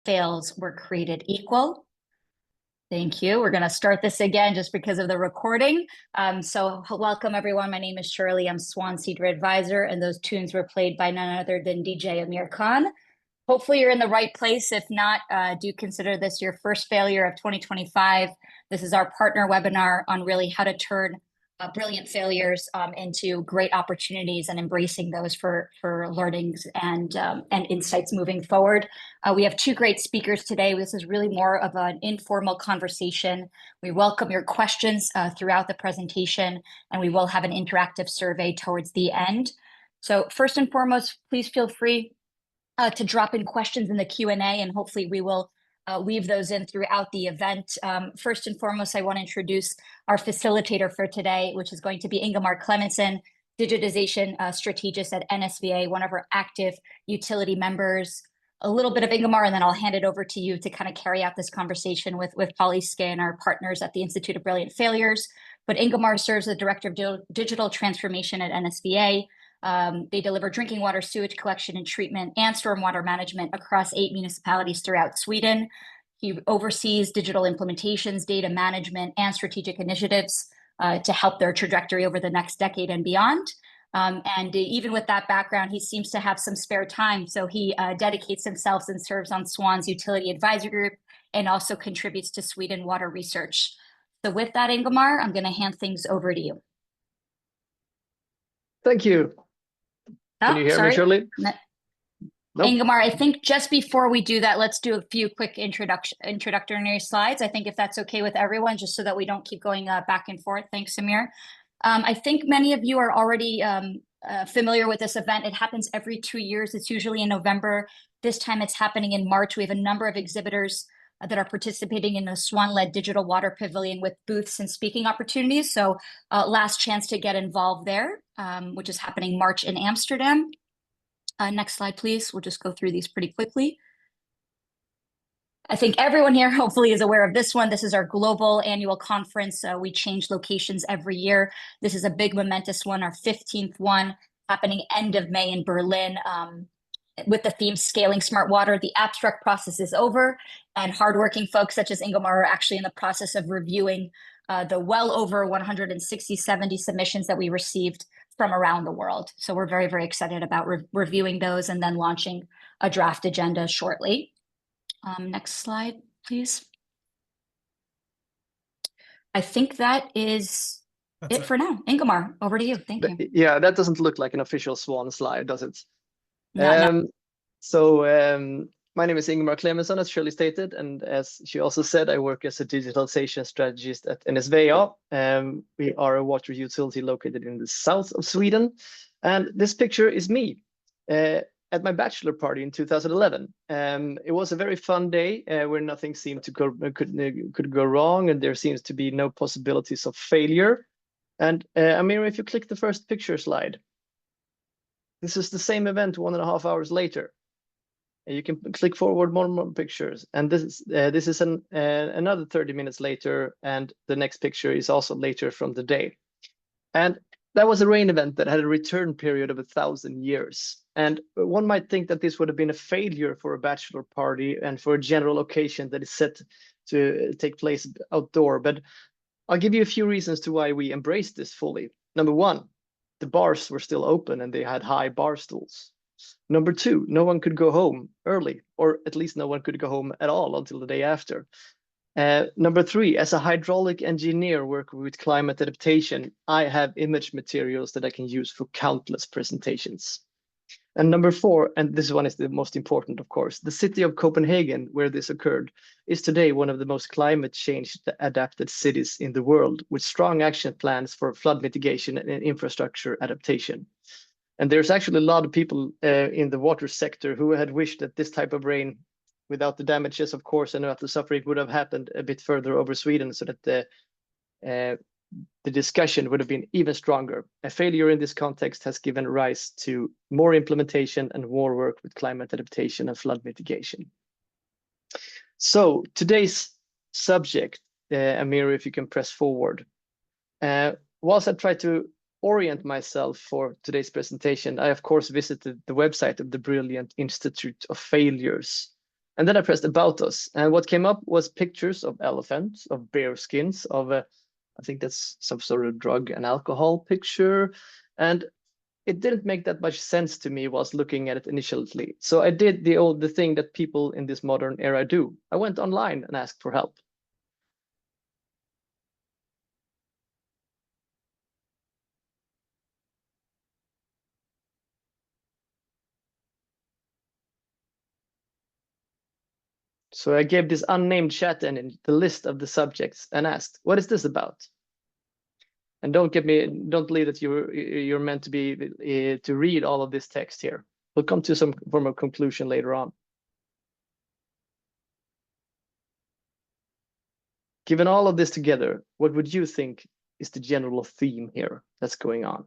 fails were created equal. Thank you. We're going to start this again just because of the recording. So welcome, everyone. My name is Shirley. I'm SWAN Senior Advisor, and those tunes were played by none other than DJ Amir Khan. Hopefully you're in the right place. If not, do consider this your first failure of 2025. This is our partner webinar on really how to turn brilliant failures into great opportunities and embracing those for learnings and insights moving forward. We have two great speakers today. This is really more of an informal conversation. We welcome your questions throughout the presentation, and we will have an interactive survey towards the end. So first and foremost, please feel free to drop in questions in the Q&A, and hopefully we will weave those in throughout the event. First and foremost, I want to introduce our facilitator for today, which is going to be Ingemar Clemenson, digitization strategist at NSVA, one of our active utility members. A little bit of Ingemar, and then I'll hand it over to you to kind of carry out this conversation with Polly Skay and our partners at the Institute of Brilliant Failures. But Ingemar serves as the Director of Digital Transformation at NSVA. They deliver drinking water, sewage collection and treatment, and stormwater management across 8 municipalities throughout Sweden. He oversees digital implementations, data management, and strategic initiatives to help their trajectory over the next decade and beyond. And even with that background, he seems to have some spare time. So he dedicates himself and serves on SWAN's Utility Advisory Group and also contributes to Sweden Water Research. So with that, Ingemar, I'm going to hand things over to you. Thank you. Can you hear me, Shirley? No. Nope. Ingemar, I think just before we do that, let's do a few quick introductory slides. I think if that's okay with everyone, just so that we don't keep going back and forth. Thanks, Samir. I think many of you are already familiar with this event. It happens every 2 years. It's usually in November. This time it's happening in March. We have a number of exhibitors that are participating in the SWAN-led Digital Water Pavilion with booths and speaking opportunities. So last chance to get involved there, which is happening March in Amsterdam. Next slide, please. We'll just go through these pretty quickly. I think everyone here hopefully is aware of this one. This is our global annual conference. We change locations every year. This is a big momentous one, our 15th one, happening end of May in Berlin. With the theme Scaling Smart Water. The abstract process is over, and hardworking folks such as Ingemar are actually in the process of reviewing the well over 160-70 submissions that we received from around the world. So we're very, very excited about reviewing those and then launching a draft agenda shortly. Next slide, please. I think that is it for now. Ingemar, over to you. Thank you. Yeah, that doesn't look like an official SWAN slide, does it? No. My name is Ingemar Clemenson, as Shirley stated, and as she also said, I work as a digitalization strategist at NSVA. We are a water utility located in the south of Sweden, and this picture is me at my bachelor party in 2011. It was a very fun day where nothing seemed to could go wrong, and there seems to be no possibilities of failure. And Amir, if you click the first picture slide. This is the same event 1.5 hours later. You can click forward more pictures, and this is another 30 minutes later, and the next picture is also later from the day. And that was a rain event that had a return period of 1,000 years. And one might think that this would have been a failure for a bachelor party and for a general occasion that is set to take place outdoor. But I'll give you a few reasons to why we embraced this fully. Number one, the bars were still open and they had high bar stools. Number two, no one could go home early, or at least no one could go home at all until the day after. Number three, as a hydraulic engineer working with climate adaptation, I have image materials that I can use for countless presentations. And number four, and this one is the most important, of course, the city of Copenhagen, where this occurred, is today one of the most climate change adapted cities in the world, with strong action plans for flood mitigation and infrastructure adaptation. And there's actually a lot of people in the water sector who had wished that this type of rain, without the damages, of course, and without the suffering, would have happened a bit further over Sweden, so that the discussion would have been even stronger. A failure in this context has given rise to more implementation and more work with climate adaptation and flood mitigation. So today's subject, Amir, if you can press forward. Whilst I try to orient myself for today's presentation, I of course visited the website of the Brilliant Institute of Failures. And then I pressed About Us, and what came up was pictures of elephants, of bear skins, of I think that's some sort of drug and alcohol picture. And it didn't make that much sense to me whilst looking at it initially. So I did the thing that people in this modern era do. I went online and asked for help. So I gave this unnamed chat engine the list of the subjects and asked, what is this about? And don't believe that you're meant to be to read all of this text here. We'll come to some form of conclusion later on. Given all of this together, what would you think is the general theme here that's going on?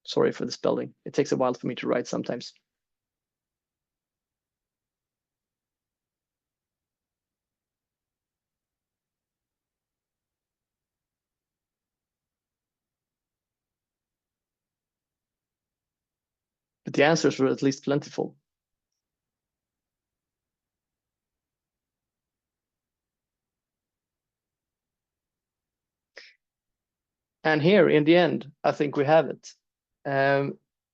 Sorry for the spelling. It takes a while for me to write sometimes. But the answers were at least plentiful. And here, in the end, I think we have it.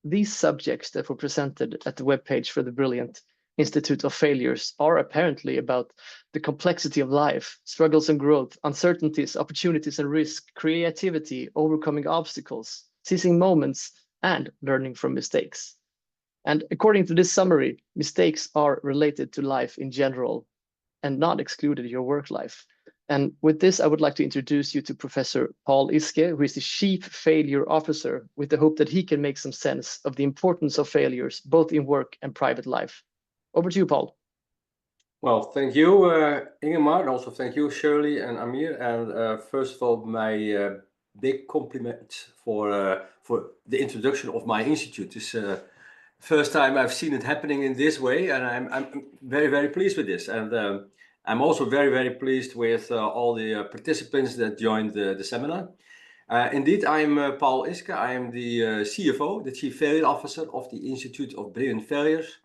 These subjects that were presented at the webpage for the brilliant Institute of Failures are apparently about the complexity of life, struggles and growth, uncertainties, opportunities and risk, creativity, overcoming obstacles, seizing moments, and learning from mistakes. And according to this summary, mistakes are related to life in general and not excluded your work life. And with this, I would like to introduce you to Professor Paul Iske, who is the Chief Failure Officer, with the hope that he can make some sense of the importance of failures, both in work and private life. Over to you, Paul. Well, thank you, Ingemar, and also thank you, Shirley and Amir. And first of all, my big compliment for the introduction of my institute. It's first time I've seen it happening in this way, and I'm very, very pleased with this. And I'm also very, very pleased with all the participants that joined the seminar. Indeed, I'm Paul Iske. I am the CFO, the Chief Failure Officer of the Institute of Brilliant Failures,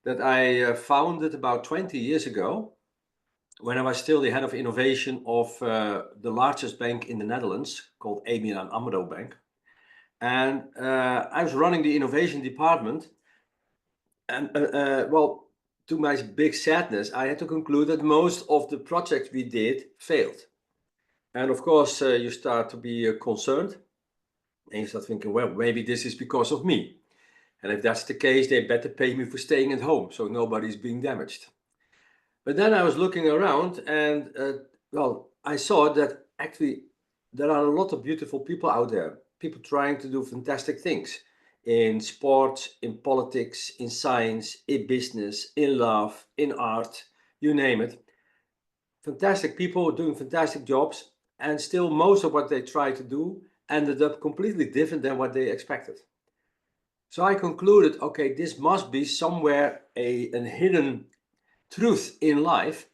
that I founded about 20 years ago when I was still the head of innovation of the largest bank in the Netherlands called ABN AMRO Bank. And I was running the innovation department. And well, to my big sadness, I had to conclude that most of the projects we did failed. And of course, you start to be concerned and you start thinking, well, maybe this is because of me. And if that's the case, they better pay me for staying at home so nobody's being damaged. But then I was looking around and, well, I saw that actually there are a lot of beautiful people out there, people trying to do fantastic things in sports, in politics, in science, in business, in love, in art, you name it. Fantastic people doing fantastic jobs, and still most of what they try to do ended up completely different than what they expected. So I concluded, okay, this must be somewhere a hidden truth in life,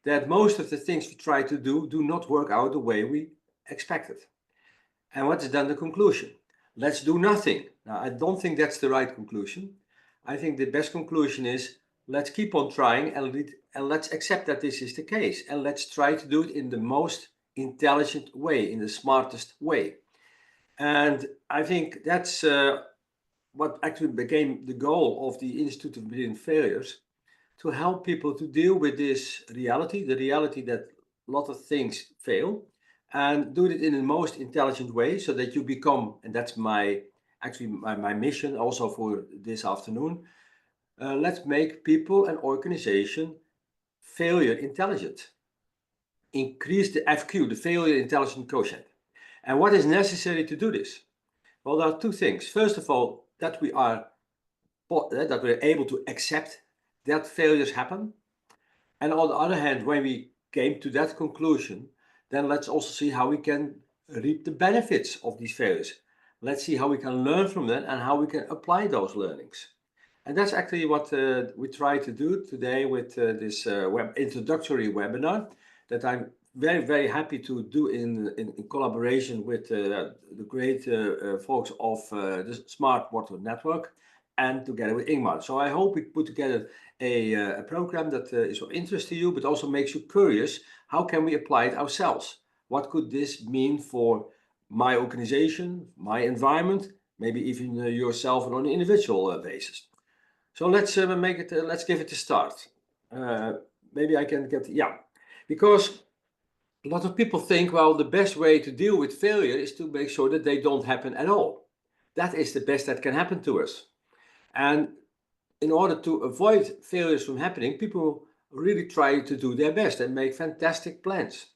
that most of the things we try to do not work out the way we expected. And what is then the conclusion? Let's do nothing. Now, I don't think that's the right conclusion. I think the best conclusion is let's keep on trying and let's accept that this is the case. And let's try to do it in the most intelligent way, in the smartest way. And I think that's what actually became the goal of the Institute of Brilliant Failures, to help people to deal with this reality, the reality that a lot of things fail, and do it in the most intelligent way so that you become, and that's my mission also for this afternoon, let's make people and organization failure intelligent. Increase the FQ, the failure intelligence quotient. And what is necessary to do this? Well, there are two things. First of all, that we're able to accept that failures happen. And on the other hand, when we came to that conclusion, then let's also see how we can reap the benefits of these failures. Let's see how we can learn from them and how we can apply those learnings. And that's actually what we try to do today with this introductory webinar that I'm very, very happy to do in collaboration with the great folks of the Smart Water Network and together with Ingmar. So I hope we put together a program that is of interest to you, but also makes you curious. How can we apply it ourselves? What could this mean for my organization, my environment, maybe even yourself on an individual basis? So let's make it. Let's give it a start. Maybe I can get because a lot of people think, well, the best way to deal with failure is to make sure that they don't happen at all. That is the best that can happen to us. And in order to avoid failures from happening, people really try to do their best and make fantastic plans.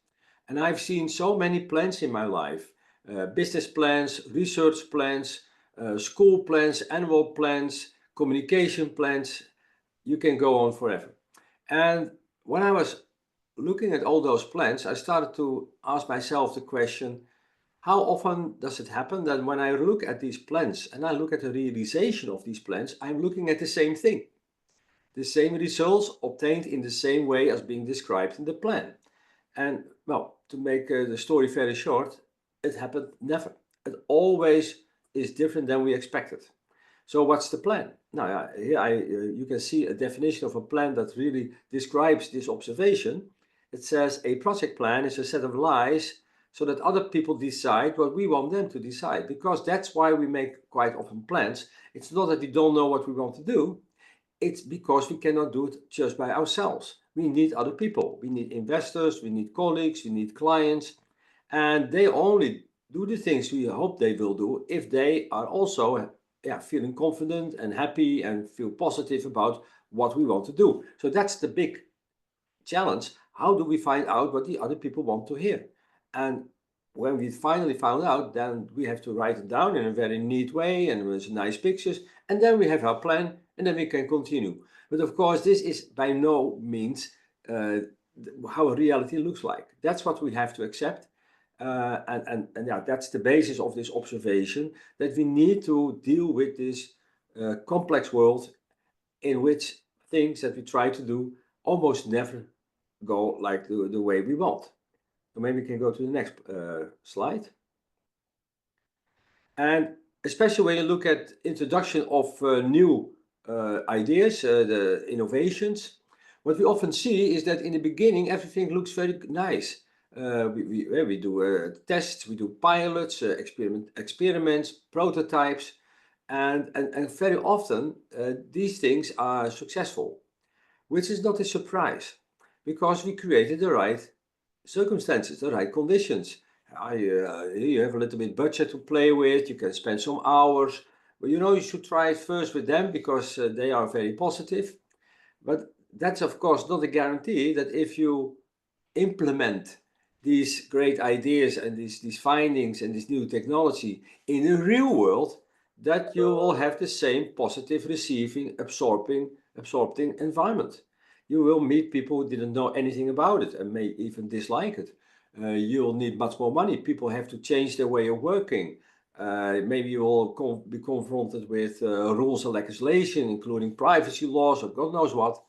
And I've seen so many plans in my life, business plans, research plans, school plans, annual plans, communication plans. You can go on forever. And when I was looking at all those plans, I started to ask myself the question, how often does it happen that when I look at these plans and I look at the realization of these plans, I'm looking at the same thing, the same results obtained in the same way as being described in the plan? And well, to make the story very short, it happened never. It always is different than we expected. So what's the plan? Now, here you can see a definition of a plan that really describes this observation. It says a project plan is a set of lies so that other people decide what we want them to decide, because that's why we make quite often plans. It's not that we don't know what we want to do. It's because we cannot do it just by ourselves. We need other people. We need investors, we need colleagues, we need clients, and they only do the things we hope they will do if they are also feeling confident and happy and feel positive about what we want to do. So that's the big challenge. How do we find out what the other people want to hear? And when we finally found out, then we have to write it down in a very neat way and with nice pictures, and then we have our plan, and then we can continue. But of course, this is by no means how reality looks like. That's what we have to accept. And that's the basis of this observation, that we need to deal with this complex world in which things that we try to do almost never go like the way we want. So maybe we can go to the next slide. And especially when you look at introduction of new ideas, the innovations, what we often see is that in the beginning everything looks very nice. We do tests, we do pilots, experiments, prototypes, and very often these things are successful, which is not a surprise, because we created the right circumstances, the right conditions. You have a little bit budget to play with, you can spend some hours, but you should try it first with them because they are very positive. But that's of course not a guarantee that if you implement these great ideas and these findings and this new technology in the real world, that you will have the same positive receiving, absorbing environment. You will meet people who didn't know anything about it and may even dislike it. You'll need much more money. People have to change their way of working. Maybe you will be confronted with rules and legislation, including privacy laws or God knows what.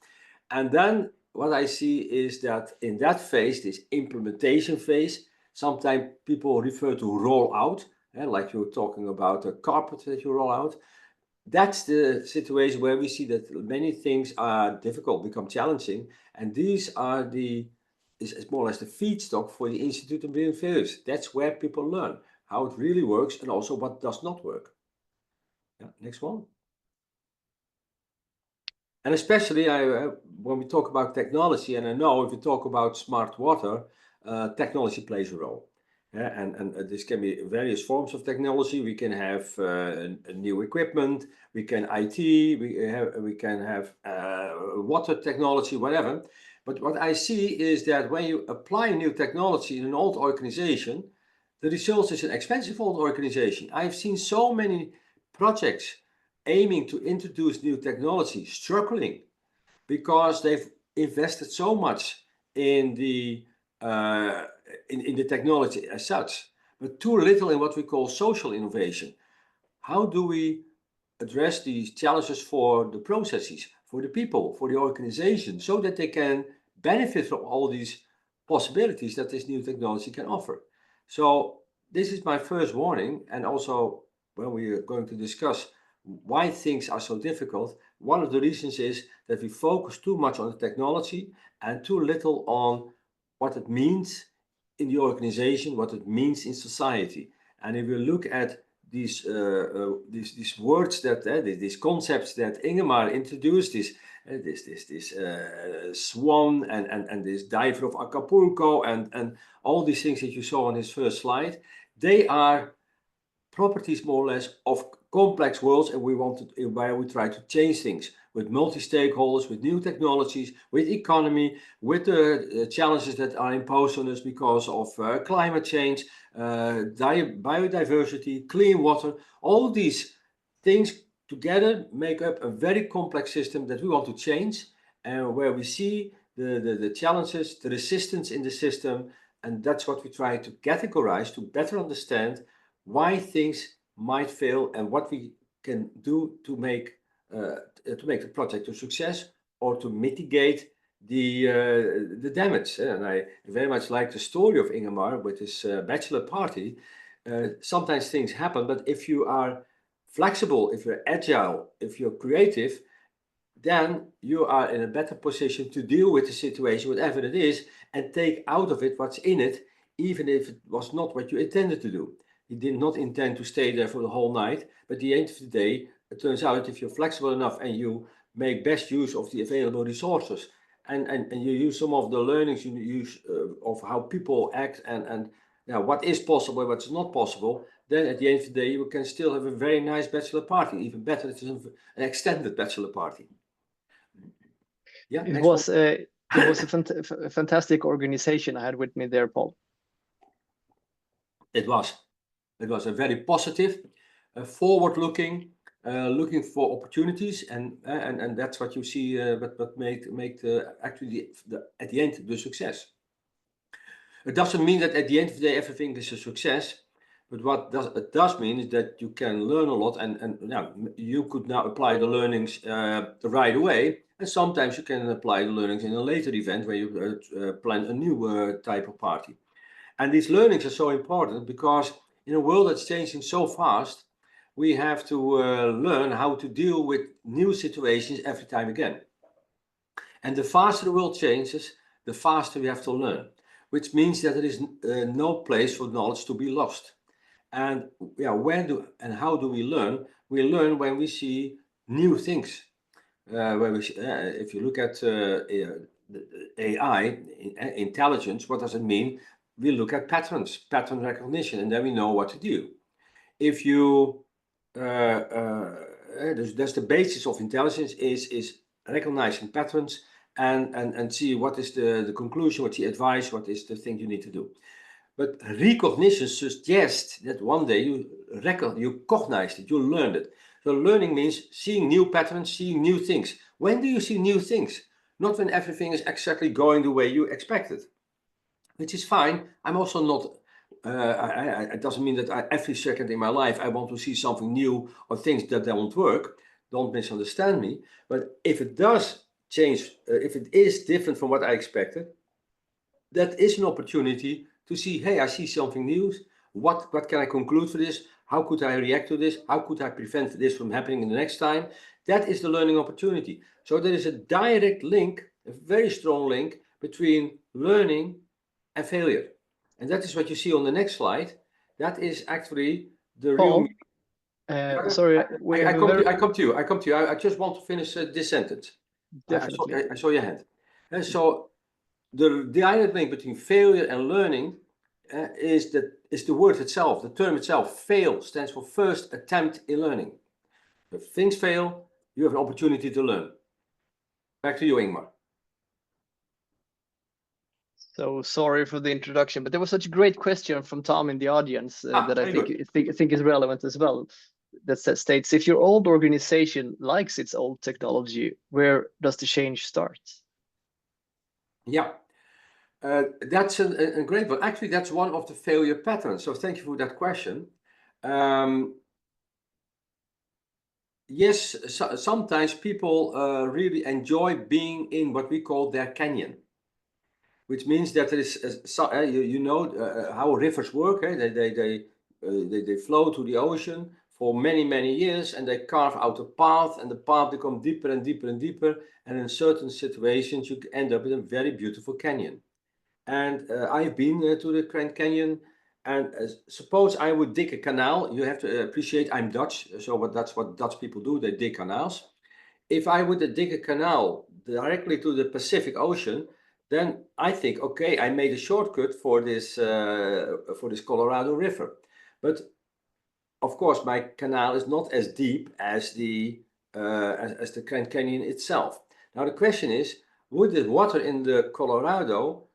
And then what I see is that in that phase, this implementation phase, sometimes people refer to roll out, like you're talking about a carpet that you roll out. That's the situation where we see that many things are difficult, become challenging, and these are is more or less the feedstock for the Institute of Brilliant Failures. That's where people learn how it really works and also what does not work. Yeah, next one. And especially when we talk about technology, and I know if we talk about smart water, technology plays a role. And this can be various forms of technology. We can have new equipment, we can IT, we can have water technology, whatever. But what I see is that when you apply new technology in an old organization, the result is an expensive old organization. I've seen so many projects aiming to introduce new technology struggling because they've invested so much in the technology as such, but too little in what we call social innovation. How do we address these challenges for the processes, for the people, for the organization, so that they can benefit from all these possibilities that this new technology can offer? So this is my first warning, and also when we are going to discuss why things are so difficult, one of the reasons is that we focus too much on the technology and too little on what it means in the organization, what it means in society. And if you look at these words that these concepts that Ingemar introduced, this SWAN and this diver of Acapulco and all these things that you saw on his first slide, they are properties more or less of complex worlds, and where we try to change things with multi-stakeholders, with new technologies, with economy, with the challenges that are imposed on us because of climate change, biodiversity, clean water. All these things together make up a very complex system that we want to change, and where we see the challenges, the resistance in the system, and that's what we try to categorize to better understand why things might fail and what we can do to make the project a success or to mitigate the damage. And I very much like the story of Ingemar with his bachelor party. Sometimes things happen, but if you are flexible, if you're agile, if you're creative, then you are in a better position to deal with the situation, whatever it is, and take out of it what's in it, even if it was not what you intended to do. You did not intend to stay there for the whole night, but at the end of the day, it turns out if you're flexible enough and you make best use of the available resources and you use some of the learnings you use of how people act and what is possible and what's not possible, then at the end of the day, you can still have a very nice bachelor party. Even better, it's an extended bachelor party. Yeah, it was a fantastic organization I had with me there, Paul. It was a very positive, forward-looking, looking for opportunities, and that's what you see. What make actually at the end the success. It doesn't mean that at the end of the day everything is a success, but what it does mean is that you can learn a lot, and now you could now apply the learnings right away, and sometimes you can apply the learnings in a later event where you plan a new type of party. And these learnings are so important because in a world that's changing so fast, we have to learn how to deal with new situations every time again. And the faster the world changes, the faster we have to learn, which means that there is no place for knowledge to be lost. And how do we learn? We learn when we see new things. If you look at AI, intelligence, what does it mean? We look at patterns, pattern recognition, and then we know what to do. If you, that's the basis of intelligence is recognizing patterns and see what is the conclusion, what's the advice, what is the thing you need to do. But recognition suggests that one day you cognized it, you learned it. So learning means seeing new patterns, seeing new things. When do you see new things? Not when everything is exactly going the way you expected, which is fine. I'm also not, it doesn't mean that every second in my life I want to see something new or things that don't work. Don't misunderstand me. But if it does change, if it is different from what I expected, that is an opportunity to see, hey, I see something new. What can I conclude for this? How could I react to this? How could I prevent this from happening in the next time? That is the learning opportunity. So there is a direct link, a very strong link between learning and failure. And that is what you see on the next slide. That is actually the Paul, real... sorry, I come to you. I just want to finish this sentence. Definitely. I saw your hand. And so the direct link between failure and learning is the word itself, the term itself. Fail stands for first attempt in learning. If things fail, you have an opportunity to learn. Back to you, Ingmar. So sorry for the introduction, but there was such a great question from Tom in the audience that I think is relevant as well. That states, if your old organization likes its old technology, where does the change start? Yeah, that's a great one. Actually, that's one of the failure patterns. So thank you for that question. Yes, sometimes people really enjoy being in what we call their canyon, which means that there is, how rivers work. They flow to the ocean for many, many years, and they carve out a path, and the path becomes deeper and deeper and deeper, and in certain situations you end up in a very beautiful canyon. And I've been to the Grand Canyon, and suppose I would dig a canal. You have to appreciate I'm Dutch, so that's what Dutch people do, they dig canals. If I would dig a canal directly to the Pacific Ocean, then I think, okay, I made a shortcut for this Colorado River. But of course, my canal is not as deep as the Grand Canyon itself. Now the question is, would the water in the Colorado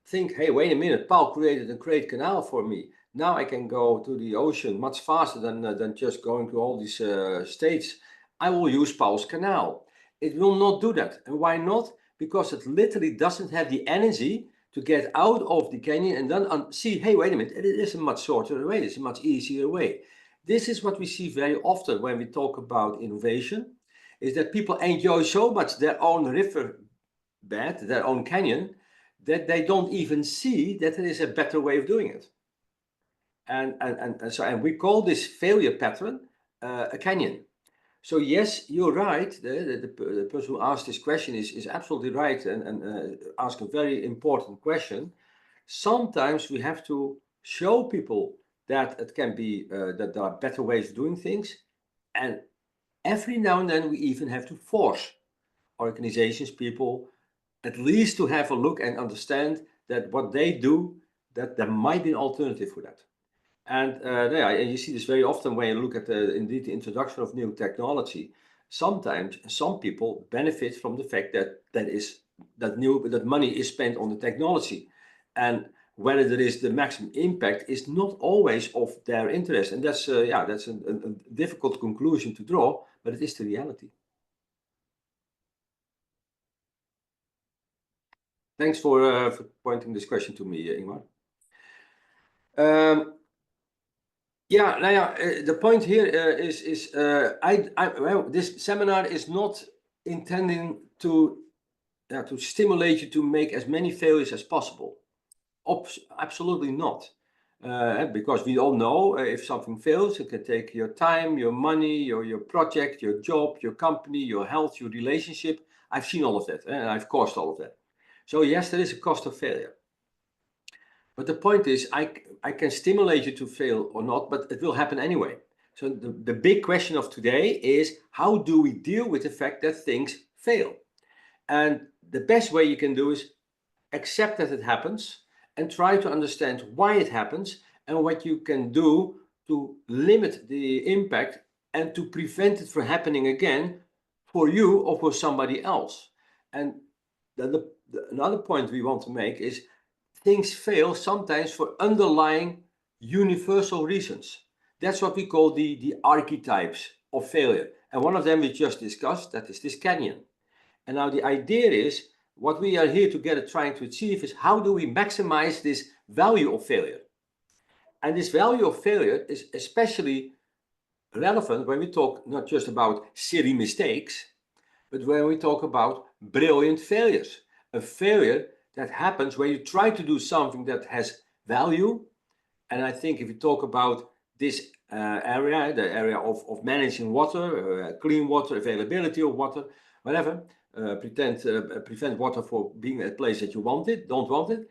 think, hey, wait a minute, Paul created a great canal for me. Now I can go to the ocean much faster than just going to all these states. I will use Paul's canal. It will not do that. And why not? Because it literally doesn't have the energy to get out of the canyon and then see, hey, wait a minute, it is a much shorter way, it's a much easier way. This is what we see very often when we talk about innovation, is that people enjoy so much their own river bed, their own canyon, that they don't even see that there is a better way of doing it. And we call this failure pattern a canyon. So yes, you're right. The person who asked this question is absolutely right and asked a very important question. Sometimes we have to show people that it can be that there are better ways of doing things, and every now and then we even have to force organizations, people, at least to have a look and understand that what they do, that there might be an alternative for that. And and you see this very often when you look at indeed the introduction of new technology. Sometimes some people benefit from the fact that money is spent on the technology, and whether there is the maximum impact is not always of their interest. And that's that's a difficult conclusion to draw, but it is the reality. Thanks for pointing this question to me, Ingmar. The point here is this seminar is not intending to stimulate you to make as many failures as possible. Absolutely not. Because we all know if something fails, it can take your time, your money, your project, your job, your company, your health, your relationship. I've seen all of that, and I've caused all of that. So yes, there is a cost of failure. But the point is, I can stimulate you to fail or not, but it will happen anyway. So the big question of today is, how do we deal with the fact that things fail? And the best way you can do is accept that it happens and try to understand why it happens and what you can do to limit the impact and to prevent it from happening again for you or for somebody else. And another point we want to make is things fail sometimes for underlying universal reasons. That's what we call the archetypes of failure. And one of them we just discussed, that is this canyon. And now the idea is, what we are here together trying to achieve is, how do we maximize this value of failure? And this value of failure is especially relevant when we talk not just about silly mistakes, but when we talk about brilliant failures. A failure that happens when you try to do something that has value. And I think if you talk about this area, the area of managing water, clean water, availability of water, whatever, prevent water from being a place that you don't want it.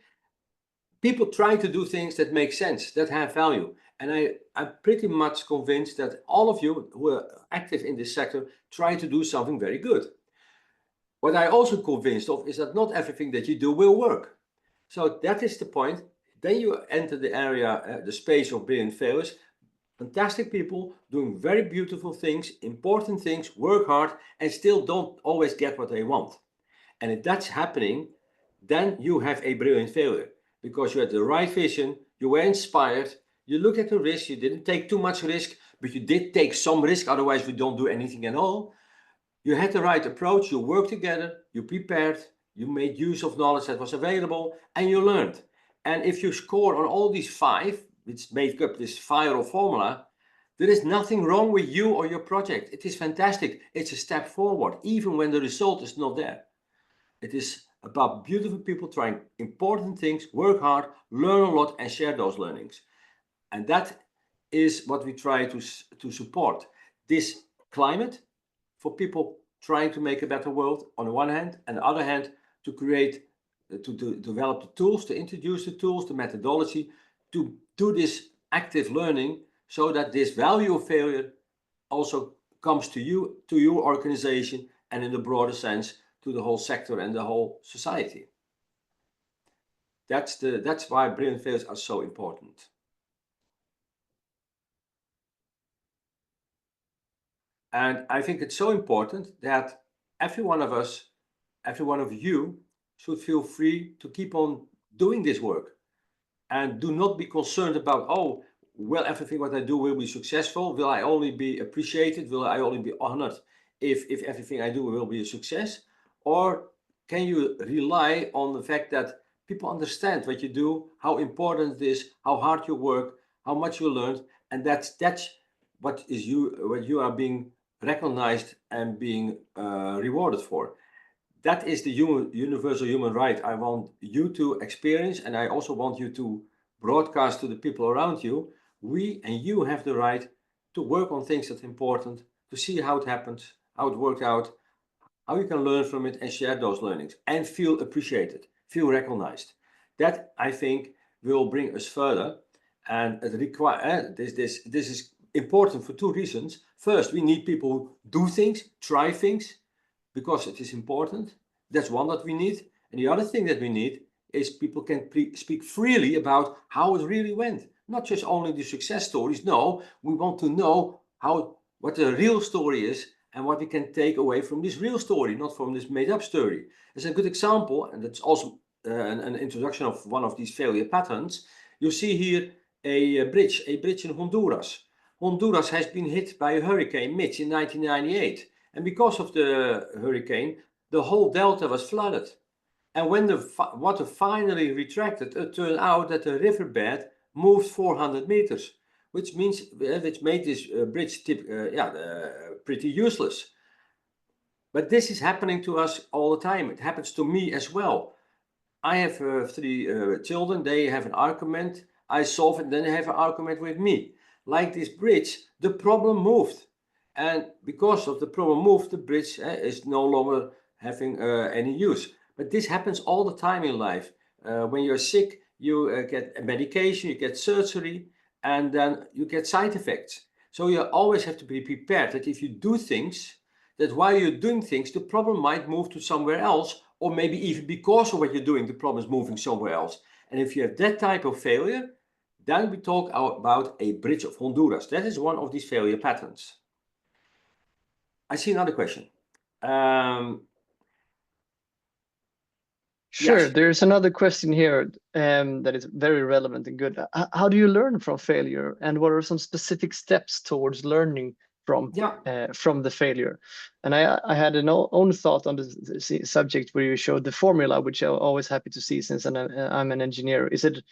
People try to do things that make sense, that have value. And I'm pretty much convinced that all of you who are active in this sector try to do something very good. What I'm also convinced of is that not everything that you do will work. So that is the point. Then you enter the area, the space of brilliant failures. Fantastic people doing very beautiful things, important things, work hard, and still don't always get what they want. And if that's happening, then you have a brilliant failure, because you had the right vision, you were inspired, you look at the risk, you didn't take too much risk, but you did take some risk, otherwise we don't do anything at all. You had the right approach, you worked together, you prepared, you made use of knowledge that was available, and you learned. And if you score on all these 5, which make up this viral formula, there is nothing wrong with you or your project. It is fantastic. It's a step forward, even when the result is not there. It is about beautiful people trying important things, work hard, learn a lot, and share those learnings. And that is what we try to support. This climate for people trying to make a better world on the one hand, and the other hand, to create, to develop the tools, to introduce the tools, the methodology, to do this active learning so that this value of failure also comes to you, to your organization, and in the broader sense, to the whole sector and the whole society. That's why brilliant failures are so important. And I think it's so important that every one of us, every one of you, should feel free to keep on doing this work. And do not be concerned about, oh, will everything what I do will be successful? Will I only be appreciated? Will I only be honored if everything I do will be a success? Or can you rely on the fact that people understand what you do, how important it is, how hard you work, how much you learned, and that's what you are being recognized and being rewarded for. That is the universal human right I want you to experience, and I also want you to broadcast to the people around you. We and you have the right to work on things that are important, to see how it happens, how it worked out, how you can learn from it and share those learnings and feel appreciated, feel recognized. That, I think, will bring us further, and it requires this is important for two reasons. First, we need people who do things, try things, because it is important. That's one that we need. And the other thing that we need is people can speak freely about how it really went. Not just only the success stories. No, we want to know what the real story is and what we can take away from this real story, not from this made up story. As a good example, and that's also an introduction of one of these failure patterns, you see here a bridge in Honduras. Honduras has been hit by a hurricane, Mitch, in 1998. And because of the hurricane, the whole delta was flooded. And when the water finally retracted, it turned out that the riverbed moved 400 meters, which made this bridge pretty useless. But this is happening to us all the time. It happens to me as well. I have 3 children. They have an argument. I solve it, then they have an argument with me. Like this bridge, the problem moved. And because of the problem moved, the bridge is no longer having any use. But this happens all the time in life. When you're sick, you get medication, you get surgery, and then you get side effects. So you always have to be prepared that if you do things, that while you're doing things, the problem might move to somewhere else, or maybe even because of what you're doing, the problem is moving somewhere else. And if you have that type of failure, then we talk about a bridge of Honduras. That is one of these failure patterns. I see another question. Sure, Yes. there's another question here that is very relevant and good. How do you learn from failure, and what are some specific steps towards learning from the failure? And I had an own thought on the subject where you showed the formula, which I'm always happy to see since I'm an engineer. Is it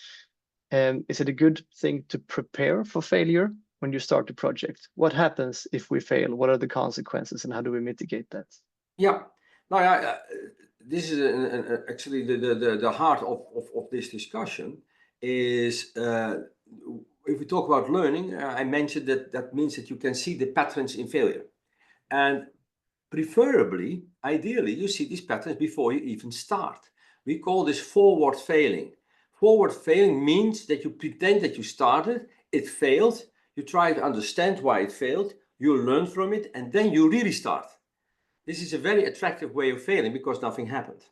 a good thing to prepare for failure when you start a project? What happens if we fail? What are the consequences, and how do we mitigate that? Yeah, no, this is actually the heart of this discussion is if we talk about learning, I mentioned that means that you can see the patterns in failure. And preferably, ideally, you see these patterns before you even start. We call this forward failing. Forward failing means that you pretend that you started, it failed, you try to understand why it failed, you learn from it, and then you really start. This is a very attractive way of failing because nothing happened.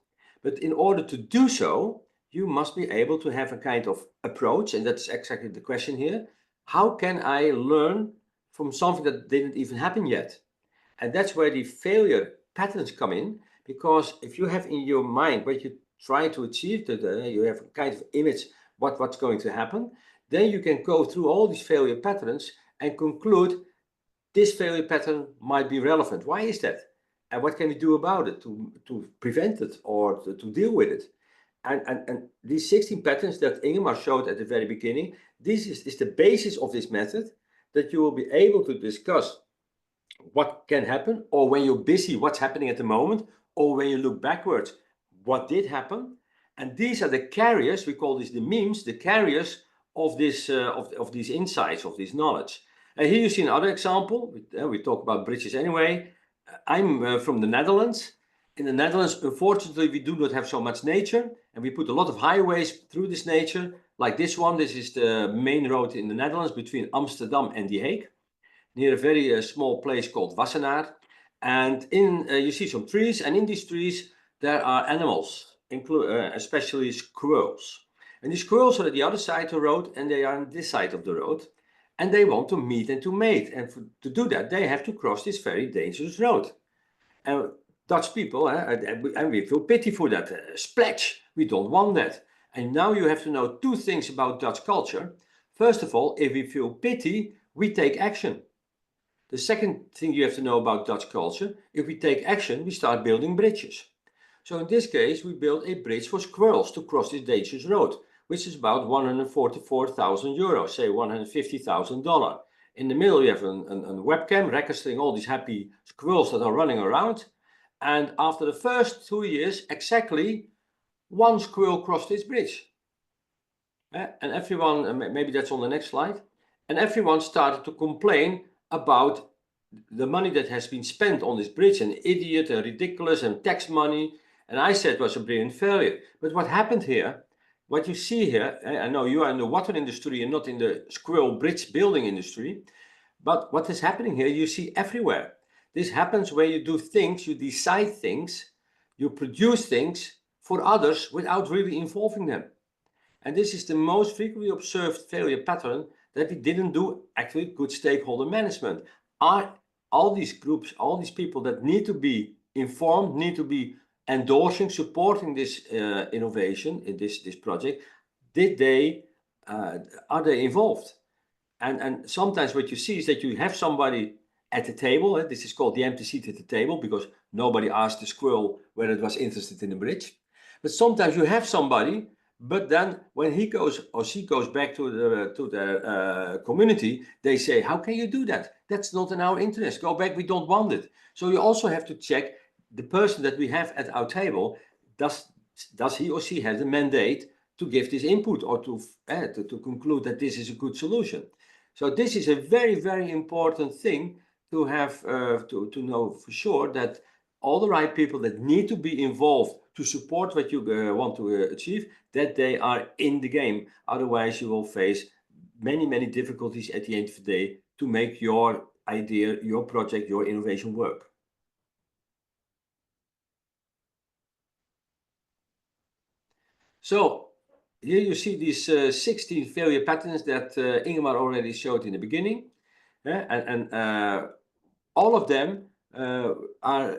But in order to do so, you must be able to have a kind of approach, and that's exactly the question here. How can I learn from something that didn't even happen yet? And that's where the failure patterns come in, because if you have in your mind what you try to achieve, you have a kind of image what's going to happen, then you can go through all these failure patterns and conclude this failure pattern might be relevant. Why is that? And what can we do about it to prevent it or to deal with it? And these 16 patterns that Ingemar showed at the very beginning, this is the basis of this method, that you will be able to discuss what can happen, or when you're busy, what's happening at the moment, or when you look backwards, what did happen. And these are the carriers, we call these the memes, the carriers of this of these insights, of this knowledge. And here you see another example. We talk about bridges anyway. I'm from the Netherlands. In the Netherlands, unfortunately, we do not have so much nature, and we put a lot of highways through this nature, like this one. This is the main road in the Netherlands between Amsterdam and The Hague, near a very small place called Wassenaar. And you see some trees, and in these trees there are animals, especially squirrels. And these squirrels are at the other side of the road, and they are on this side of the road, and they want to meet and to mate. And to do that, they have to cross this very dangerous road. And Dutch people, and we feel pity for that. Splash, we don't want that. And now you have to know two things about Dutch culture. First of all, if we feel pity, we take action. The second thing you have to know about Dutch culture, if we take action, we start building bridges. So in this case, we built a bridge for squirrels to cross this dangerous road, which is about 144,000 euros, say $150,000. In the middle, you have a webcam registering all these happy squirrels that are running around. And after the first 2 years, exactly one squirrel crossed this bridge. And everyone, maybe that's on the next slide, and everyone started to complain about the money that has been spent on this bridge, and idiot and ridiculous and tax money. And I said it was a brilliant failure. But what happened here, what you see here, I know you are in the water industry and not in the squirrel bridge building industry, but what is happening here, you see everywhere. This happens when you do things, you decide things, you produce things for others without really involving them. And this is the most frequently observed failure pattern, that we didn't do actually good stakeholder management. All these groups, all these people that need to be informed, need to be endorsing, supporting this innovation in this project, are they involved? And sometimes what you see is that you have somebody at the table. This is called the empty seat at the table, because nobody asked the squirrel whether it was interested in the bridge. But sometimes you have somebody, but then when he goes or she goes back to the community, they say, how can you do that? That's not in our interest. Go back, we don't want it. So you also have to check the person that we have at our table. Does he or she have the mandate to give this input, or to conclude that this is a good solution? So this is a very, very important thing to have to know for sure, that all the right people that need to be involved to support what you want to achieve, that they are in the game. Otherwise, you will face many, many difficulties at the end of the day to make your idea, your project, your innovation work. So here you see these 16 failure patterns that Ingemar already showed in the beginning. All of them are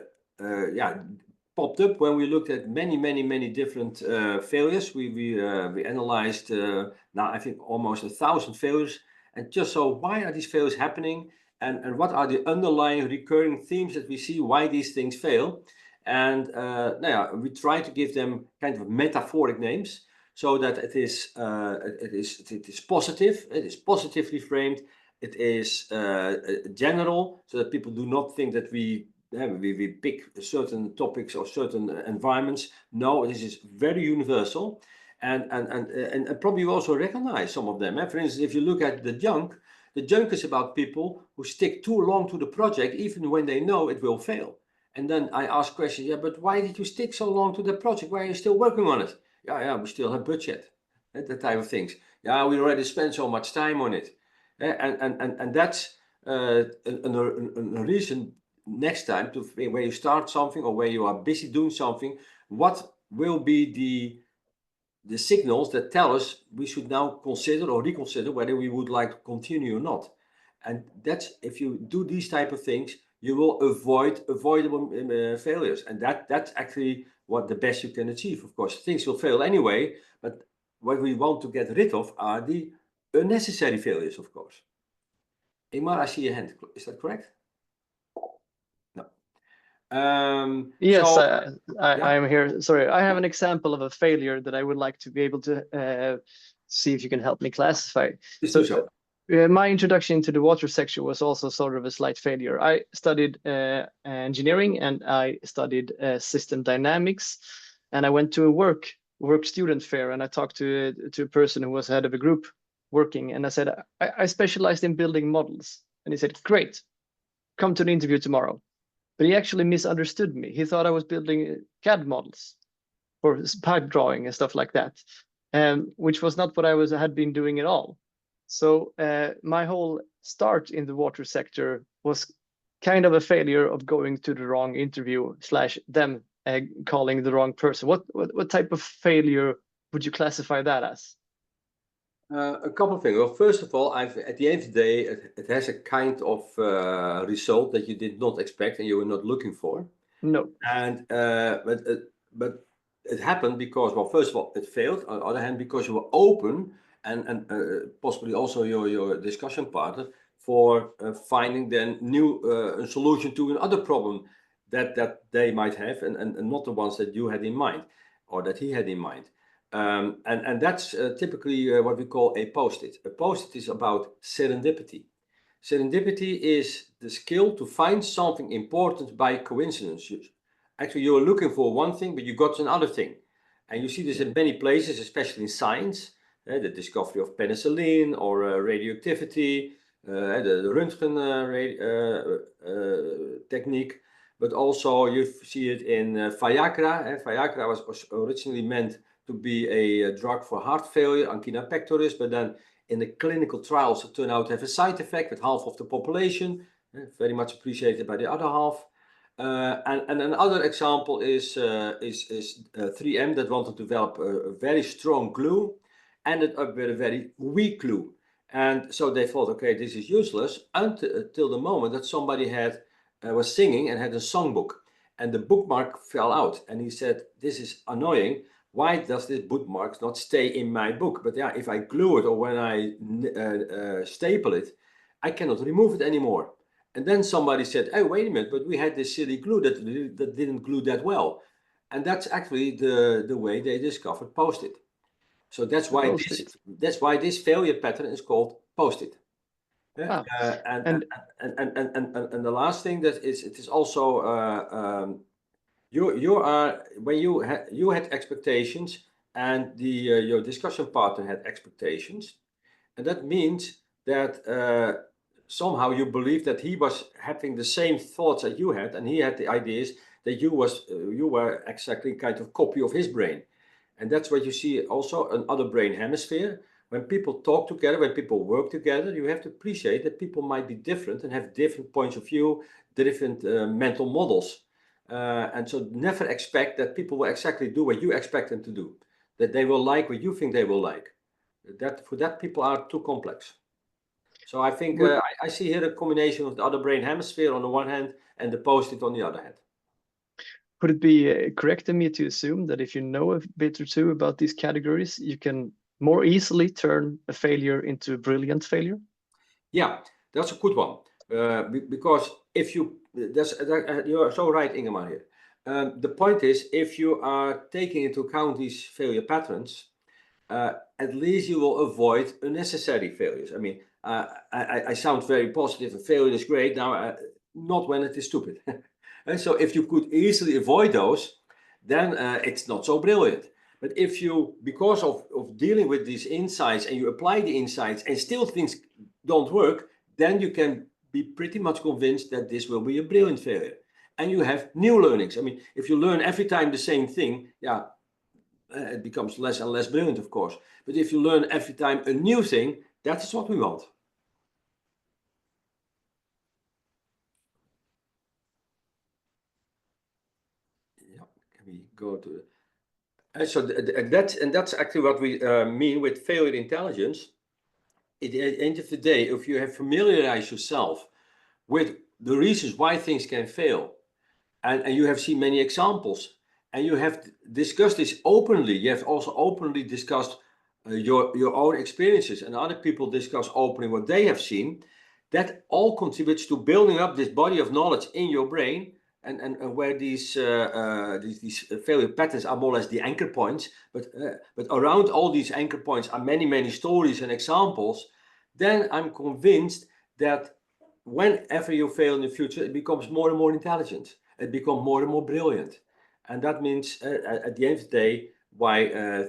popped up when we looked at many different failures. We analyzed now I think almost 1,000 failures, and just so why are these failures happening, and what are the underlying recurring themes that we see why these things fail. And we try to give them kind of metaphoric names, so that it is positive, it is positively framed, it is general, so that people do not think that we pick certain topics or certain environments. No, this is very universal, and probably you also recognize some of them. For instance, if you look at the junk is about people who stick too long to the project, even when they know it will fail. And then I ask questions, yeah, but why did you stick so long to the project? Why are you still working on it? Yeah, we still have budget, that type of things. Yeah, we already spent so much time on it. And that's a reason next time to, when you start something or when you are busy doing something, what will be the signals that tell us we should now consider or reconsider whether we would like to continue or not. And that's, if you do these type of things, you will avoid avoidable failures. And that's actually what the best you can achieve. Of course, things will fail anyway, but what we want to get rid of are the unnecessary failures, of course. Ingmar, I see your hand. Is that correct? No. Yes, so, I'm here. Sorry, I have an example of a failure that I would like to be able to see if you can help me classify. So. My introduction to the water section was also sort of a slight failure. I studied engineering, and I studied system dynamics, and I went to a work student fair, and I talked to a person who was head of a group working. And I said, I specialized in building models. And he said, great, come to the interview tomorrow. But he actually misunderstood me. He thought I was building CAD models or pipe drawing and stuff like that, which was not what I had been doing at all. So my whole start in the water sector was kind of a failure of going to the wrong interview / them calling the wrong person. What type of failure would you classify that as? A couple of things. Well, first of all, at the end of the day, it has a kind of result that you did not expect and you were not looking for. No. And but it happened because, well, first of all, it failed. On the other hand, because you were open and possibly also your discussion partner for finding then new a solution to another problem that they might have and not the ones that you had in mind or that he had in mind. And that's typically what we call a post-it. A post-it is about serendipity. Serendipity is the skill to find something important by coincidence. Actually, you're looking for one thing, but you got another thing. And you see this in many places, especially in science, the discovery of penicillin or radioactivity, the Röntgen technique, but also you see it in Viagra. Viagra was originally meant to be a drug for heart failure, angina pectoris, but then in the clinical trials it turned out to have a side effect with half of the population, very much appreciated by the other half. And another example is 3M that wanted to develop a very strong glue, ended up with a very weak glue. And so they thought, okay, this is useless until the moment that somebody was singing and had a songbook, and the bookmark fell out. And he said, this is annoying. Why does this bookmark not stay in my book? But yeah, if I glue it or when I staple it, I cannot remove it anymore. And then somebody said, hey, wait a minute, but we had this silly glue that didn't glue that well. And that's actually the way they discovered Post-it. So that's why this failure pattern is called Post-it. Wow. And the last thing that is, it is also when you had expectations and your discussion partner had expectations, and that means that somehow you believe that he was having the same thoughts that you had, and he had the ideas that you were exactly kind of copy of his brain. And that's what you see also in other brain hemisphere. When people talk together, when people work together, you have to appreciate that people might be different and have different points of view, different mental models. And so never expect that people will exactly do what you expect them to do, that they will like what you think they will like. For that people are too complex. So I think I see here a combination of the other brain hemisphere on the one hand and the Post-it on the other hand. Would it be correct of me to assume that if you know a bit or two about these categories, you can more easily turn a failure into a brilliant failure? Yeah, that's a good one. Because if you, you're so right, Ingemar, here. The point is, if you are taking into account these failure patterns, at least you will avoid unnecessary failures. I mean, I sound very positive, and failure is great. Now, not when it is stupid. And so if you could easily avoid those, then it's not so brilliant. But if you, because of dealing with these insights and you apply the insights and still things don't work, then you can be pretty much convinced that this will be a brilliant failure. And you have new learnings. I mean, if you learn every time the same thing, yeah, it becomes less and less brilliant, of course. But if you learn every time a new thing, that is what we want. Yeah, can we go to so that's actually what we mean with failure intelligence. At the end of the day, if you have familiarized yourself with the reasons why things can fail, and you have seen many examples, and you have discussed this openly, you have also openly discussed your own experiences, and other people discuss openly what they have seen, that all contributes to building up this body of knowledge in your brain, and where these failure patterns are more or less the anchor points, but around all these anchor points are many stories and examples. Then I'm convinced that whenever you fail in the future, it becomes more and more intelligent. It becomes more and more brilliant. And that means at the end of the day,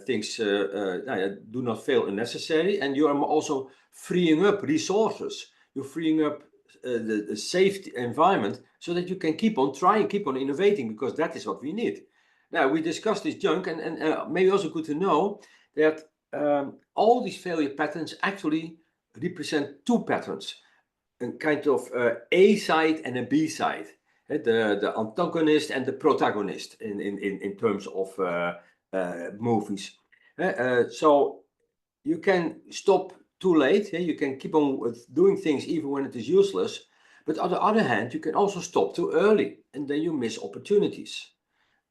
things do not feel unnecessary, and you are also freeing up resources. You're freeing up the safety environment so that you can keep on trying, keep on innovating, because that is what we need. Now, we discussed this junk, and maybe also good to know that all these failure patterns actually represent two patterns, a kind of A side and a B side. The antagonist and the protagonist in terms of movies. So you can stop too late. You can keep on doing things even when it is useless. But on the other hand, you can also stop too early, and then you miss opportunities.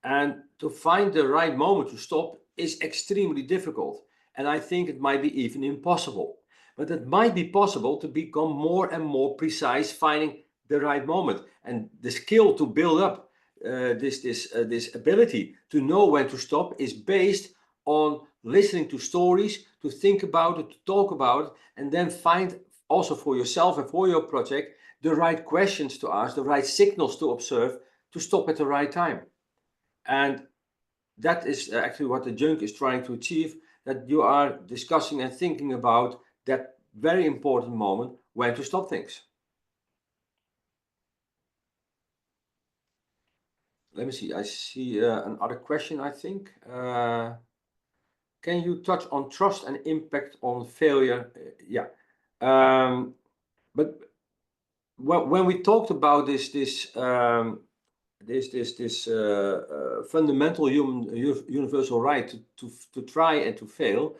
And to find the right moment to stop is extremely difficult. And I think it might be even impossible. But it might be possible to become more and more precise, finding the right moment. And the skill to build up this ability to know when to stop is based on listening to stories, to think about it, to talk about it, and then find also for yourself and for your project the right questions to ask, the right signals to observe, to stop at the right time. And that is actually what the junk is trying to achieve, that you are discussing and thinking about that very important moment when to stop things. Let me see, I see another question, I think. Can you touch on trust and impact on failure? Yeah. But when we talked about this fundamental universal right to try and to fail,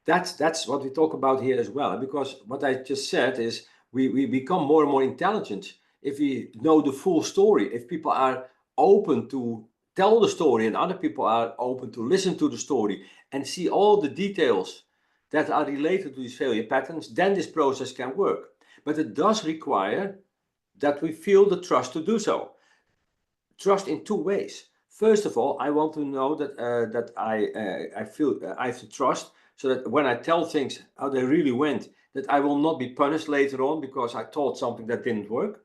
that's what we talk about here as well. Because what I just said is we become more and more intelligent if we know the full story, if people are open to tell the story and other people are open to listen to the story and see all the details that are related to these failure patterns, then this process can work. But it does require that we feel the trust to do so. Trust in two ways. First of all, I want to know that I feel I have to trust, so that when I tell things how they really went, that I will not be punished later on because I taught something that didn't work.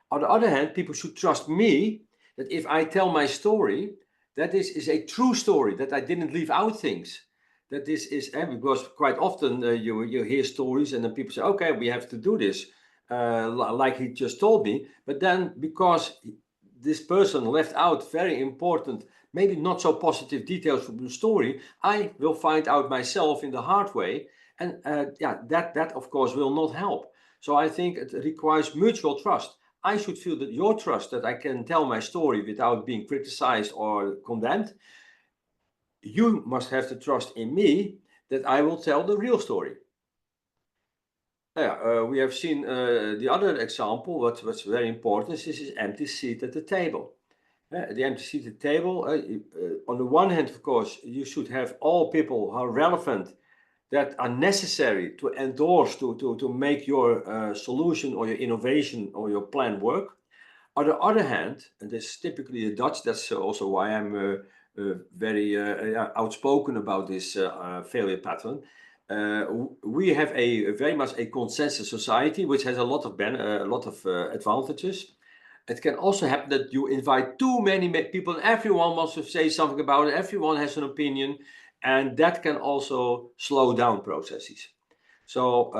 On the other hand, people should trust me that if I tell my story, that this is a true story, that I didn't leave out things. That this is, because quite often you hear stories and then people say, okay, we have to do this, like he just told me. But then because this person left out very important, maybe not so positive details from the story, I will find out myself in the hard way. And that of course will not help. So I think it requires mutual trust. I should feel that your trust that I can tell my story without being criticized or condemned. You must have the trust in me that I will tell the real story. We have seen the other example, what's very important is this empty seat at the table. The empty seat at the table, on the one hand, of course, you should have all people who are relevant, that are necessary to endorse, to make your solution or your innovation or your plan work. On the other hand, and this is typically a Dutch, that's also why I'm very outspoken about this failure pattern. We have very much a consensus society, which has a lot of advantages. It can also happen that you invite too many people, and everyone wants to say something about it, everyone has an opinion, and that can also slow down processes. So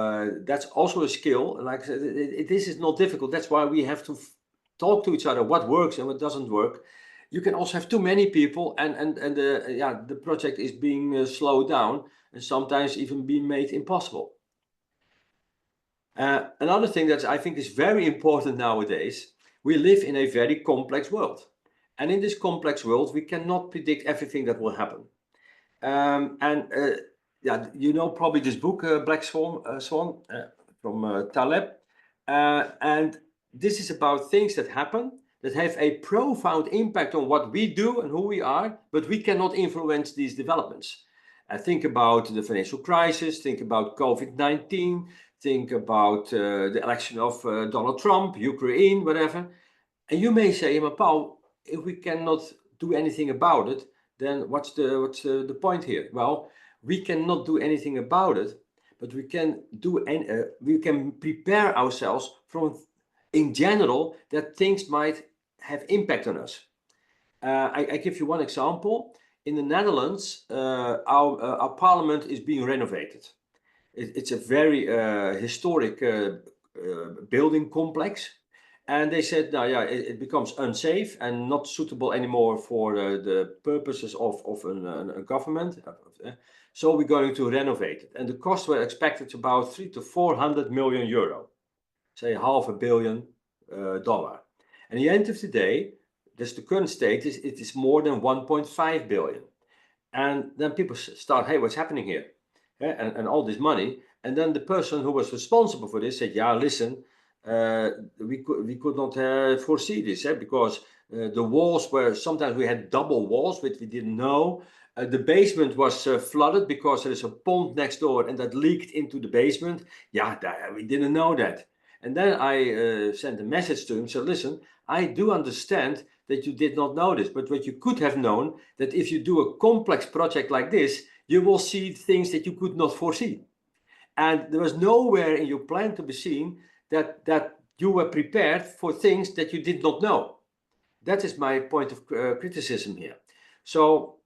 that's also a skill. Like I said, this is not difficult. That's why we have to talk to each other what works and what doesn't work. You can also have too many people, and the project is being slowed down and sometimes even being made impossible. Another thing that I think is very important nowadays, we live in a very complex world. And in this complex world, we cannot predict everything that will happen. You know probably this book, Black Swan, from Taleb. And this is about things that happen that have a profound impact on what we do and who we are, but we cannot influence these developments. Think about the financial crisis, think about COVID-19, think about the election of Donald Trump, Ukraine, whatever. And you may say, but Paul, if we cannot do anything about it, then what's the point here? Well, we cannot do anything about it, but we can we can prepare ourselves from, in general, that things might have impact on us. I give you one example. in the Netherlands, our parliament is being renovated. It's a very historic building complex. And they said, no, yeah, it becomes unsafe and not suitable anymore for the purposes of a government. So we're going to renovate it. And the costs were expected to about 300 to 400 million euro, say $500 million. And at the end of the day, this the current state is it is more than 1.5 billion. And then people start, hey, what's happening here? And all this money. And then the person who was responsible for this said, yeah, listen, we could not foresee this, because the walls were, sometimes we had double walls, which we didn't know. The basement was flooded because there is a pond next door and that leaked into the basement. Yeah, we didn't know that. And then I sent a message to him, said, listen, I do understand that you did not know this, but what you could have known, that if you do a complex project like this, you will see things that you could not foresee. And there was nowhere in your plan to be seen that you were prepared for things that you did not know. That is my point of criticism here. So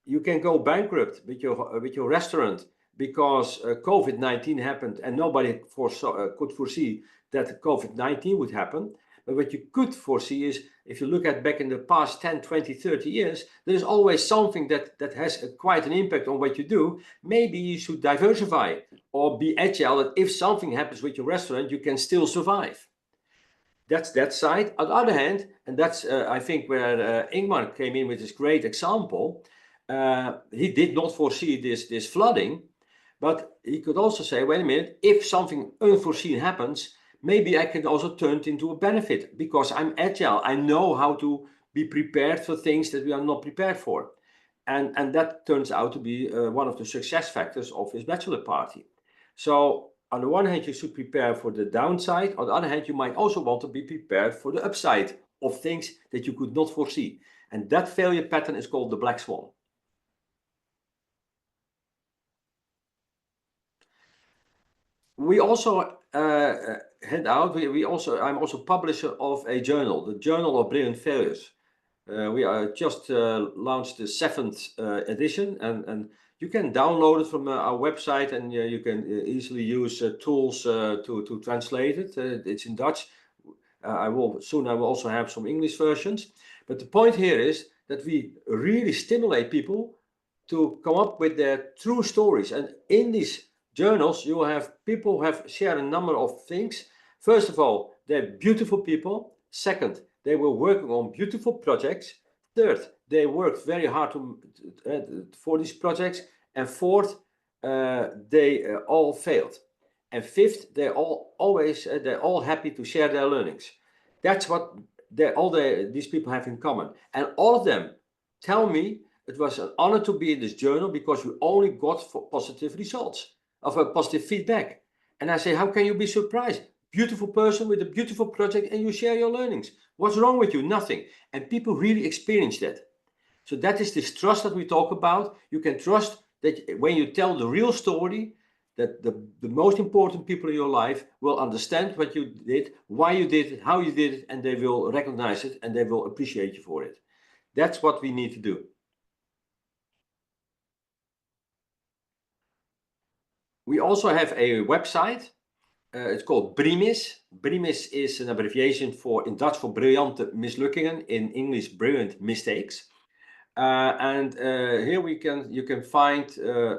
you can go bankrupt with your restaurant because COVID-19 happened and nobody could foresee that COVID-19 would happen. But what you could foresee is, if you look at back in the past 10, 20, 30 years, there's always something that has quite an impact on what you do. Maybe you should diversify or be agile, that if something happens with your restaurant, you can still survive. That's that side. On the other hand, and that's I think where Ingmar came in with this great example, he did not foresee this flooding, but he could also say, wait a minute, if something unforeseen happens, maybe I can also turn it into a benefit because I'm agile. I know how to be prepared for things that we are not prepared for. And that turns out to be one of the success factors of his bachelor party. So on the one hand, you should prepare for the downside. On the other hand, you might also want to be prepared for the upside of things that you could not foresee. And that failure pattern is called the black swan. We also I'm also publisher of a journal, the Journal of Brilliant Failures. We are just launched the 7th edition, and you can download it from our website, and you can easily use tools to translate it. It's in Dutch. I will also have some English versions. But the point here is that we really stimulate people to come up with their true stories. And in these journals, you will have people who have shared a number of things. First of all, they're beautiful people. Second, they were working on beautiful projects. Third, they worked very hard for these projects. And fourth, they all failed. And fifth, they're all happy to share their learnings. That's what these people have in common. And all of them tell me it was an honor to be in this journal because we only got positive results, positive feedback. And I say, how can you be surprised? Beautiful person with a beautiful project and you share your learnings. What's wrong with you? Nothing. And people really experience that. So that is this trust that we talk about. You can trust that when you tell the real story, that the most important people in your life will understand what you did, why you did it, how you did it, and they will recognize it and they will appreciate you for it. That's what we need to do. We also have a website. It's called Brimis. Brimis is an abbreviation in Dutch for briljante mislukkingen, in English brilliant mistakes. Here you can find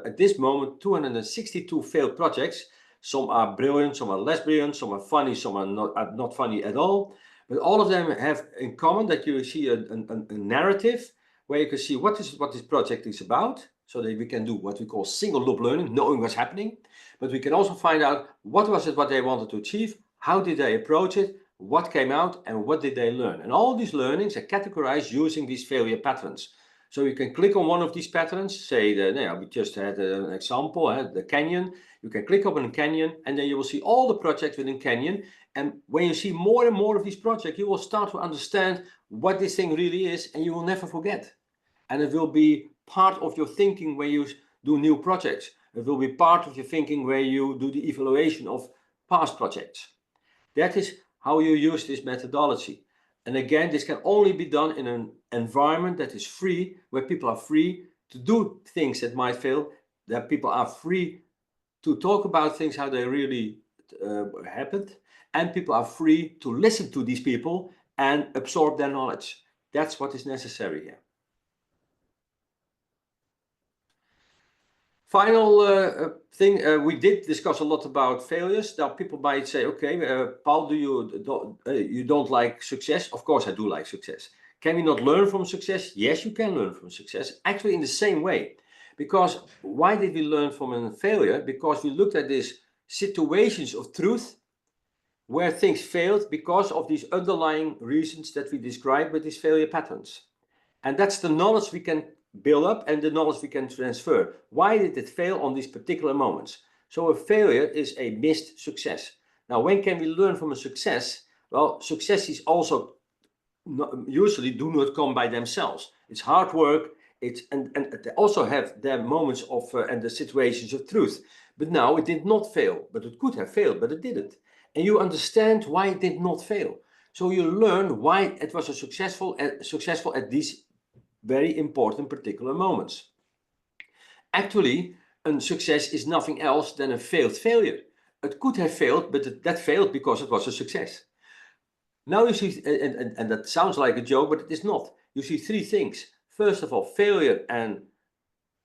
at this moment 262 failed projects. Some are brilliant, some are less brilliant, some are funny, some are not funny at all. But all of them have in common that you see a narrative where you can see what this project is about, so that we can do what we call single loop learning, knowing what's happening. But we can also find out what they wanted to achieve, how did they approach it, what came out, and what did they learn. And all these learnings are categorized using these failure patterns. So you can click on one of these patterns, say we just had an example, the Canyon. You can click on a Canyon and then you will see all the projects within Canyon. And when you see more and more of these projects, you will start to understand what this thing really is and you will never forget. And it will be part of your thinking when you do new projects. It will be part of your thinking where you do the evaluation of past projects. That is how you use this methodology. And again, this can only be done in an environment that is free, where people are free to do things that might fail, that people are free to talk about things, how they really happened, and people are free to listen to these people and absorb their knowledge. That's what is necessary here. Final thing, we did discuss a lot about failures. Now people might say, okay, Paul, you don't like success? Of course I do like success. Can we not learn from success? Yes, you can learn from success, actually in the same way. Because why did we learn from a failure? Because we looked at these situations of truth where things failed because of these underlying reasons that we described with these failure patterns. And that's the knowledge we can build up and the knowledge we can transfer. Why did it fail on these particular moments? So a failure is a missed success. Now, when can we learn from a success? Well, successes also usually do not come by themselves. It's hard work. And they also have their moments of and the situations of truth. But now it did not fail, but it could have failed, but it didn't. And you understand why it did not fail. So you learn why it was successful at these very important particular moments. Actually, a success is nothing else than a failed failure. It could have failed, but that failed because it was a success. Now you see, and that sounds like a joke, but it is not. You see three things. First of all, failure and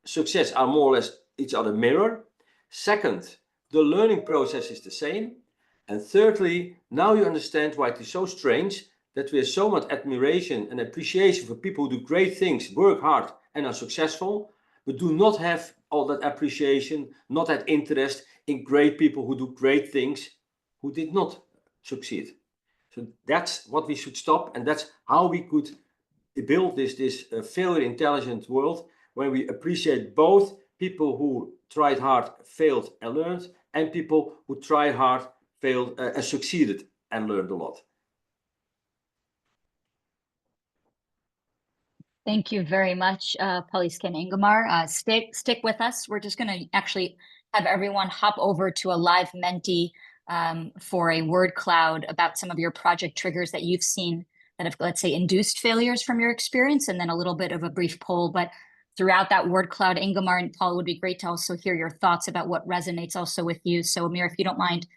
success are more or less each other mirror. Second, the learning process is the same. And thirdly, now you understand why it is so strange that we have so much admiration and appreciation for people who do great things, work hard and are successful, but do not have all that appreciation, not that interest in great people who do great things, who did not succeed. So that's what we should stop, and that's how we could build this failure intelligent world, where we appreciate both people who tried hard, failed and learned, and people who tried hard, failed and succeeded and learned a lot. Thank you very much, Pauliske and Ingemar. Stick with us. We're just going to actually have everyone hop over to a live Menti for a word cloud about some of your project triggers that you've seen that have, let's say, induced failures from your experience, and then a little bit of a brief poll. But throughout that word cloud, Ingemar and Paul, would be great to also hear your thoughts about what resonates also with you. So Amir, if you don't mind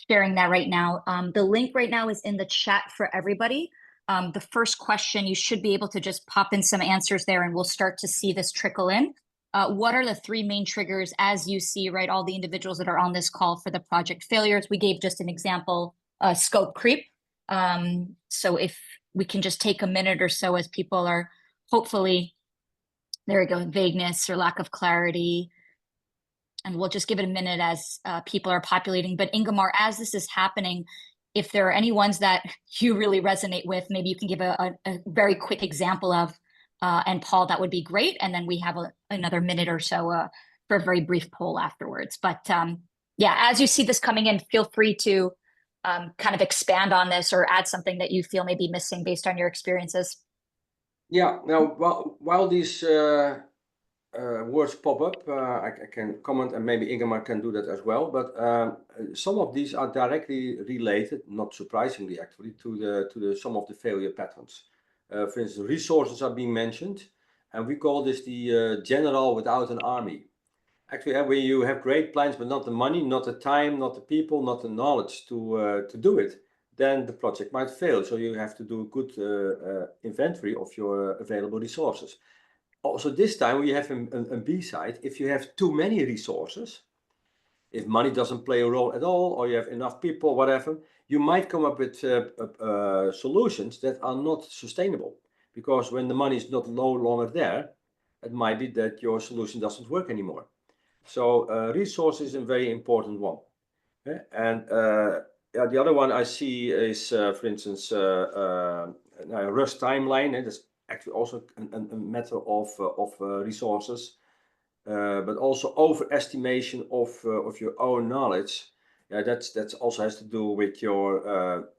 sharing that right now. The link right now is in the chat for everybody. The first question, you should be able to just pop in some answers there and we'll start to see this trickle in. What are the three main triggers as you see, right, all the individuals that are on this call for the project failures? We gave just an example, scope creep. So if we can just take a minute or so as people are hopefully, there we go, vagueness or lack of clarity. And we'll just give it a minute as people are populating. But Ingemar, as this is happening, if there are any ones that you really resonate with, maybe you can give a very quick example of, and Paul, that would be great. And then we have another minute or so for a very brief poll afterwards. But yeah, as you see this coming in, feel free to kind of expand on this or add something that you feel may be missing based on your experiences. Yeah, now while these words pop up, I can comment, and maybe Ingemar can do that as well. But some of these are directly related, not surprisingly, actually, to some of the failure patterns. For instance, resources are being mentioned, and we call this the general without an army. Actually, when you have great plans, but not the money, not the time, not the people, not the knowledge to do it, then the project might fail. So you have to do a good inventory of your available resources. Also, this time we have a B side. If you have too many resources, if money doesn't play a role at all, or you have enough people, whatever, you might come up with solutions that are not sustainable. Because when the money is no longer there, it might be that your solution doesn't work anymore. So resources is a very important one. Okay? And yeah, the other one I see is, for instance, rush timeline. That's actually also a matter of resources, but also overestimation of your own knowledge. Yeah, that's also has to do with your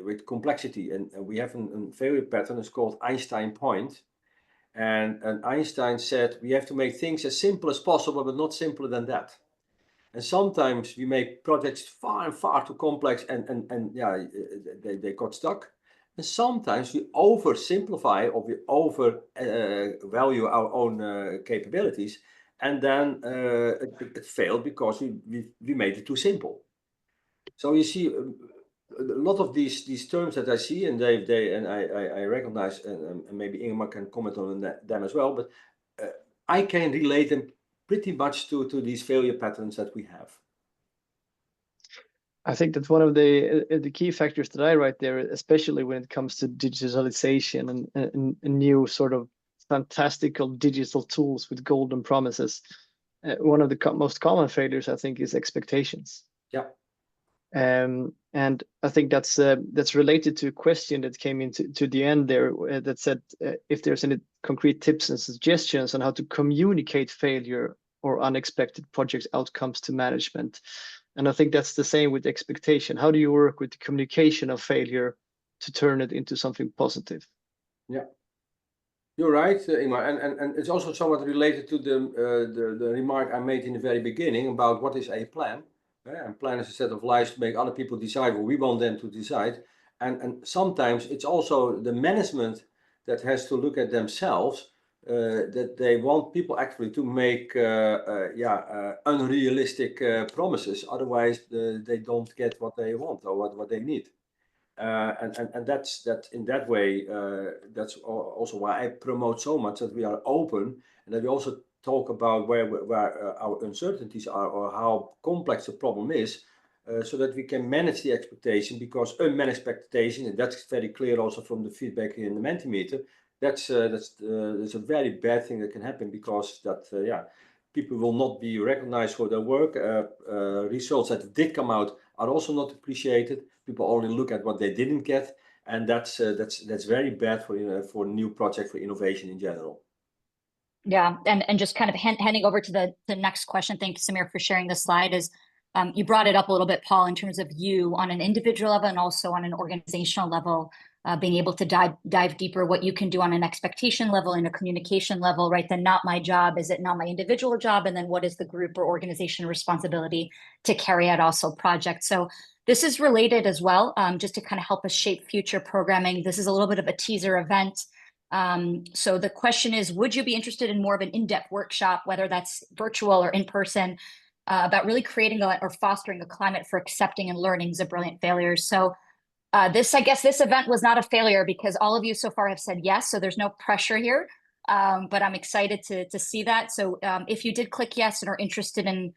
with complexity. And we have a failure pattern. It's called Einstein point. And Einstein said we have to make things as simple as possible, but not simpler than that. And sometimes we make projects far too complex, and yeah, they got stuck. And sometimes we oversimplify or we overvalue our own capabilities, and then it failed because we made it too simple. So you see, a lot of these terms that I see, and I recognize, and maybe Ingemar can comment on them as well, but I can relate them pretty much to these failure patterns that we have. I think that's one of the key factors that I write there, especially when it comes to digitalization and new sort of fantastical digital tools with golden promises. One of the most common failures, I think, is expectations. Yeah. And I think that's related to a question that came into the end there that said if there's any concrete tips and suggestions on how to communicate failure or unexpected project outcomes to management. And I think that's the same with expectation. How do you work with the communication of failure to turn it into something positive? Yeah, you're right, Ingmar, and it's also somewhat related to the remark I made in the very beginning about what is a plan. And plan is a set of lies to make other people decide what we want them to decide. And sometimes it's also the management that has to look at themselves, that they want people actually to make unrealistic promises. Otherwise, they don't get what they want or what they need. And that's in that way. That's also why I promote so much that we are open and that we also talk about where our uncertainties are or how complex the problem is, so that we can manage the expectation. Because unmanaged expectation, and that's very clear also from the feedback in the Mentimeter, that's a very bad thing that can happen, because people will not be recognized for their work. Results that did come out are also not appreciated. People only look at what they didn't get, and that's very bad for new project, for innovation in general. Yeah, and just kind of handing over to the next question. Thanks, Samir, for sharing the slide. Is you brought it up a little bit, Paul, in terms of you on an individual level and also on an organizational level, being able to dive deeper what you can do on an expectation level and a communication level, right? Then not my job, is it not my individual job? And then what is the group or organization responsibility to carry out also projects? So this is related as well, just to kind of help us shape future programming. This is a little bit of a teaser event. So the question is, would you be interested in more of an in-depth workshop, whether that's virtual or in person, about really creating or fostering a climate for accepting and learning the brilliant failures? So I guess this event was not a failure because all of you so far have said yes, so there's no pressure here. But I'm excited to see that. So if you did click yes and are interested in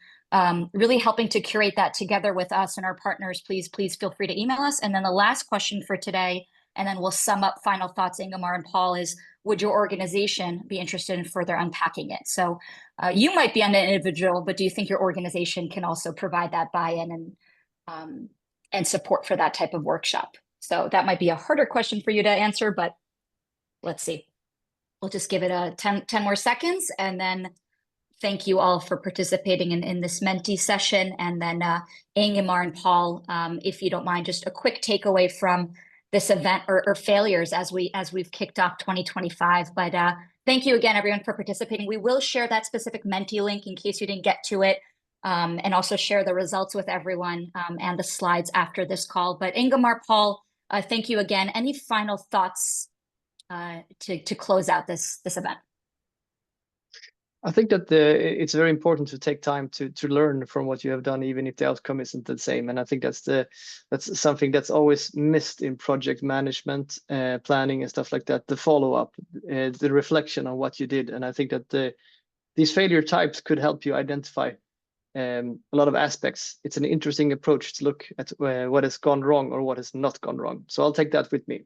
really helping to curate that together with us and our partners, please feel free to email us. And then the last question for today, and then we'll sum up final thoughts, Ingemar and Paul, is would your organization be interested in further unpacking it? So you might be on an individual, but do you think your organization can also provide that buy-in and support for that type of workshop? So that might be a harder question for you to answer, but let's see. We'll just give it 10 more seconds, and then thank you all for participating in this Menti session. And then Ingemar and Paul, if you don't mind, just a quick takeaway from this event or failures as we've kicked off 2025. But thank you again, everyone, for participating. We will share that specific Menti link in case you didn't get to it, and also share the results with everyone and the slides after this call. But Ingemar, Paul, thank you again. Any final thoughts to close out this event? I think that it's very important to take time to learn from what you have done, even if the outcome isn't the same. And I think that's something that's always missed in project management, planning and stuff like that. The follow-up, the reflection on what you did. And I think that these failure types could help you identify a lot of aspects. It's an interesting approach to look at what has gone wrong or what has not gone wrong. So I'll take that with me.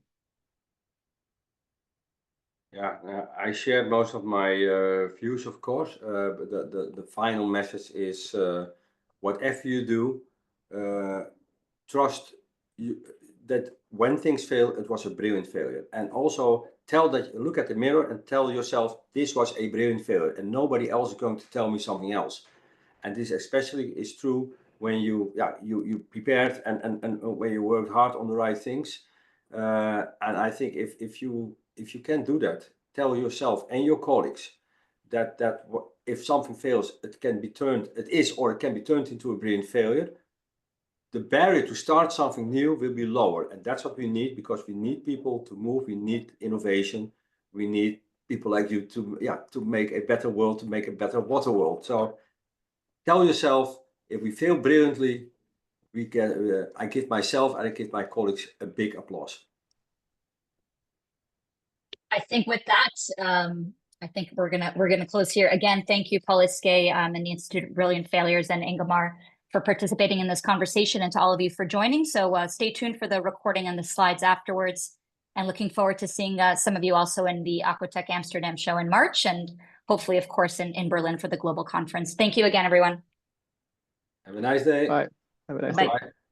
Yeah, I share most of my views, of course. But the final message is, whatever you do, trust that when things fail, it was a brilliant failure. And also look at the mirror and tell yourself, this was a brilliant failure, and nobody else is going to tell me something else. And this especially is true when you prepared and when you worked hard on the right things. And I think if you can do that, tell yourself and your colleagues that if something fails, it can be turned into a brilliant failure. the barrier to start something new will be lower. And that's what we need, because we need people to move, we need innovation, we need people like you to make a better world, to make a better water world. So tell yourself, if we fail brilliantly, we can. I give myself and I give my colleagues a big applause. I think with that, I think we're gonna close here. Again, thank you, Paul Iske, and the Institute of Brilliant Failures, and Ingemar for participating in this conversation, and to all of you for joining. So stay tuned for the recording and the slides afterwards, and looking forward to seeing some of you also in the Aquatech Amsterdam show in March, and hopefully, of course, in Berlin for the global conference. Thank you again, everyone. Have a nice day. Bye. Have a nice Bye. day. Bye.